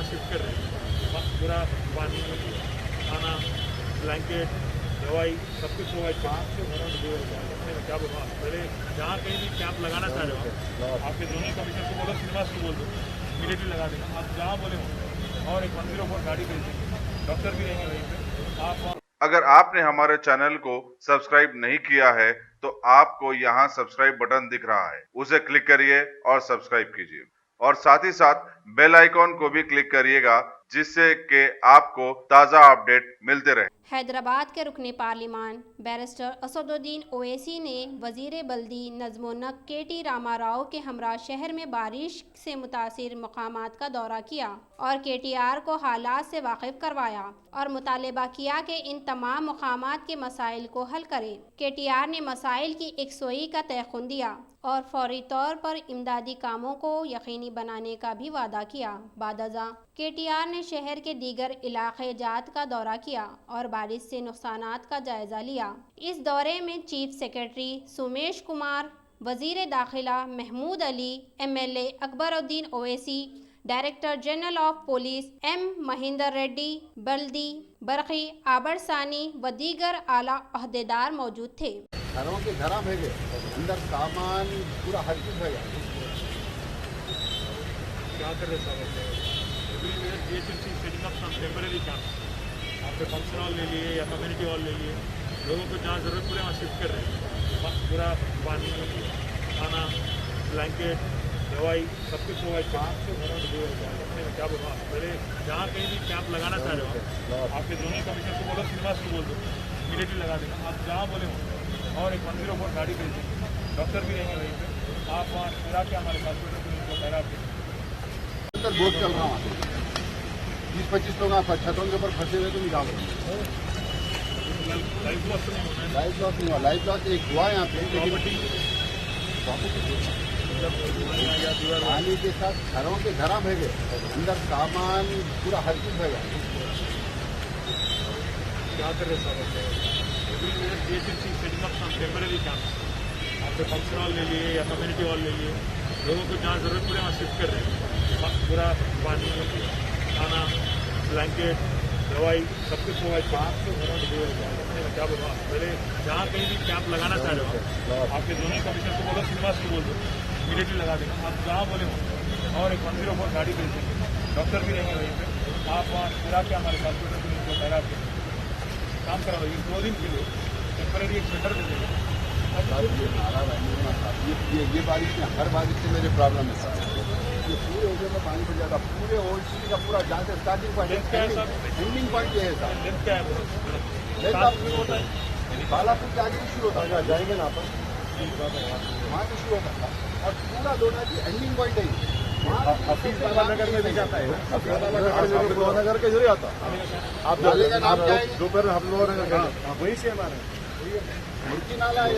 Shift कर रहे हैं। पूरा पानी, खाना, ब्लैंकेट, दवाई सब कुछ प्रोवाइड क्या बोलूँ, पहले जहाँ कहीं भी कैंप लगाना चाह रहे हो आपके जोनल कमिश्नर को बोलो, श्रीनिवास को बोल दो, इमीडिएटली लगा देना। आप जहाँ बोले हो और एक 104 गाड़ी भेज देंगे, डॉक्टर भी रहेंगे वहीं पे। आप अगर आपने हमारे चैनल को सब्सक्राइब नहीं किया है तो आपको यहाँ सब्सक्राइब बटन दिख रहा है, उसे क्लिक करिए और सब्सक्राइब कीजिए और साथ ही साथ बेल आइकॉन को भी क्लिक करिएगा जिससे कि आपको ताज़ा अपडेट मिलते रहे। हैदराबाद के रुकने पार्लिमान बैरिस्टर असदुद्दीन ओवैसी ने वजीर बल्दी नज़्मोन्नक KT रामाराव के हमरा शहर में बारिश से मुतासिर मकामात का दौरा किया और KTR को हालात से वाकिफ करवाया और मुतालबा किया कि इन तमाम मकामात के मसाइल को हल करें। KTR ने मसाइल की एकसोई का तयक़ुन दिया और फौरी तौर पर इमदादी कामों को यकीनी बनाने का भी वादा किया। बादअज़ां KTR ने शहर के दीगर इलाक़े जात का दौरा किया और बारिश से नुकसानात का जायज़ा लिया। इस दौरे में चीफ सेक्रेटरी सुमेश कुमार, वज़ीर दाखिला Mahmood Ali, MLA Akbaruddin Owaisi, director general of police M Mahender Reddy, बल्दी बरकी आबर सानी व दीगर आला अहदेदार मौजूद थे। घरों के घरा भेजे, अंदर सामान पूरा हर चीज है। क्या कर रहे साहब? Setting up some temporary camp, आपके फंक्शन हॉल ले लिए या कम्युनिटी हॉल ले लिए, लोगों को जहाँ ज़रूरत पड़े वहाँ शिफ्ट कर रहे हैं। पूरा पानी, खाना, ब्लैंकेट, दवाई सब कुछ प्रोवाइड क्या बोलूँ, पहले जहाँ कहीं भी कैंप लगाना चाह रहे हो आपके जोनल कमिश्नर को बोलो, श्रीनिवास को बोल दो, इमीडिएटली लगा देना। आप जहाँ बोले हो और एक 104 गाड़ी भेज देंगे, डॉक्टर भी रहेंगे वहीं पे। आप वहाँ पूरा के हमारे हॉस्पिटल को उनको ठहरा के अंदर बोट चल रहा वहाँ 20-25 लोग आप छतों के ऊपर फंसे हुए तो निकाल रहे हैं। लाइफ लॉस तो नहीं होना है। लाइफ लॉस नहीं हुआ, लाइफ लॉस एक हुआ यहाँ पे। पानी के साथ घरों के घरा भेजे, अंदर सामान पूरा हर चीज है। क्या कर रहे साहब? Setting up some temporary camp, आपके फंक्शन हॉल ले लिए या कम्युनिटी हॉल ले लिए, लोगों को जहाँ ज़रूरत पड़े वहाँ शिफ्ट कर रहे हैं। पूरा पानी, खाना, ब्लैंकेट, दवाई सब कुछ प्रोवाइड क्या बोलूँ, पहले जहाँ कहीं भी कैंप लगाना चाह रहे हो आपके जोनल कमिश्नर को बोलो, श्रीनिवास को बोल दो, इमीडिएटली लगा देना। आप जहाँ बोले हो और एक 104 गाड़ी भेज देंगे, डॉक्टर भी रहेंगे वहीं पे। आप वहाँ पूरा के हमारे हॉस्पिटल को उनको ठहरा के काम करा दो। 2 दिन के लिए टेम्परेरी एक सेंटर दे देंगे। ये बारिश में, हर बारिश से मेरे प्रॉब्लम है। ये पूरे एरिया में पानी भर जाता, पूरे ओल्ड सिटी का पूरा जहाँ से स्टार्टिंग पॉइंट एंडिंग पॉइंट ये है साहब। लेंथ क्या है? होता है बालापुर के आगे शुरू होता है, जाएंगे ना अपन वहाँ से शुरू होता है और पूरा दोना की एंडिंग पॉइंट है। नगर में भी जाता है, नगर के जरिए आता। आप दोपहर हम लोग वहीं से हमारे नाला है।